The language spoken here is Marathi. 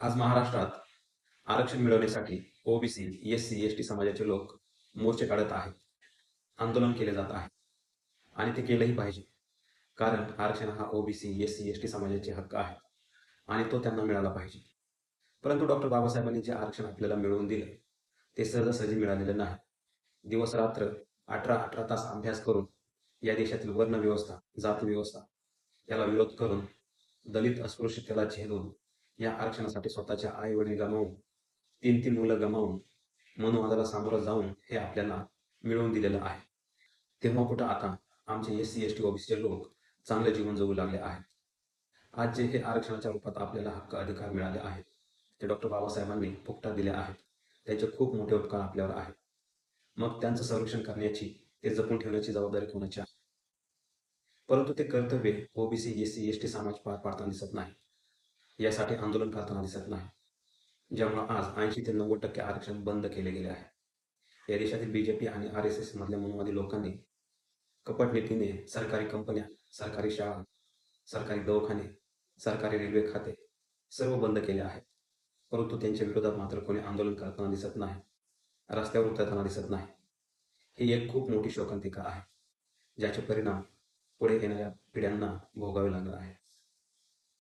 आज महाराष्ट्रात आरक्षण मिळवण्यासाठी ओबीसी, एससी, एसटी समाजाचे लोक मोर्चे काढत आहेत, आंदोलन केले जात आहे आणि ते केलंही पाहिजे. कारण आरक्षण हा ओबीसी, एससी, एसटी समाजाचे हक्क आहे आणि तो त्यांना मिळाला पाहिजे. परंतु डॉक्टर बाबासाहेबांनी जे आरक्षण आपल्याला मिळवून दिलं ते सहजासहजी मिळालेलं नाही. दिवस रात्र 18-18 तास अभ्यास करून या देशातील वर्ण व्यवस्था, जाती व्यवस्था याला विरोध करून, दलित अस्पृश्यतेला झेलून, या आरक्षणासाठी स्वतःच्या आई वडील गमावून, 3-3 मुलं गमावून, मनुवादाला सामोरं जाऊन हे आपल्याला मिळवून दिलेलं आहे. तेव्हा कुठं आता आमचे एससी, एसटी, ओबीसीचे लोक चांगले जीवन जगू लागले आहेत. आज जे हे आरक्षणाच्या रूपात आपल्याला हक्क अधिकार मिळाले आहेत ते डॉक्टर बाबासाहेबांनी फुकटात दिले आहेत. त्याचे खूप मोठे उपकार आपल्यावर आहेत. मग त्यांचं संरक्षण करण्याची, ते जपून ठेवण्याची जबाबदारी कोणाची आहे? परंतु ते कर्तव्य ओबीसी, एससी, एसटी समाज पार पाडताना दिसत नाही. यासाठी आंदोलन करताना दिसत नाही. ज्यामुळे आज 80 ते 90% आरक्षण बंद केले गेले आहे. या देशातील बीजेपी आणि RSS मधल्या मनोवादी लोकांनी कपट नीतीने सरकारी कंपन्या, सरकारी शाळा, सरकारी दवाखाने, सरकारी रेल्वे खाते सर्व बंद केले आहेत. परंतु त्यांच्या विरोधात मात्र कोणी आंदोलन करताना दिसत नाही, रस्त्यावर उतरताना दिसत नाही. ही एक खूप मोठी शोकांतिका आहे, ज्याचे परिणाम पुढे येणाऱ्या पिढ्यांना भोगावे लागणार आहे.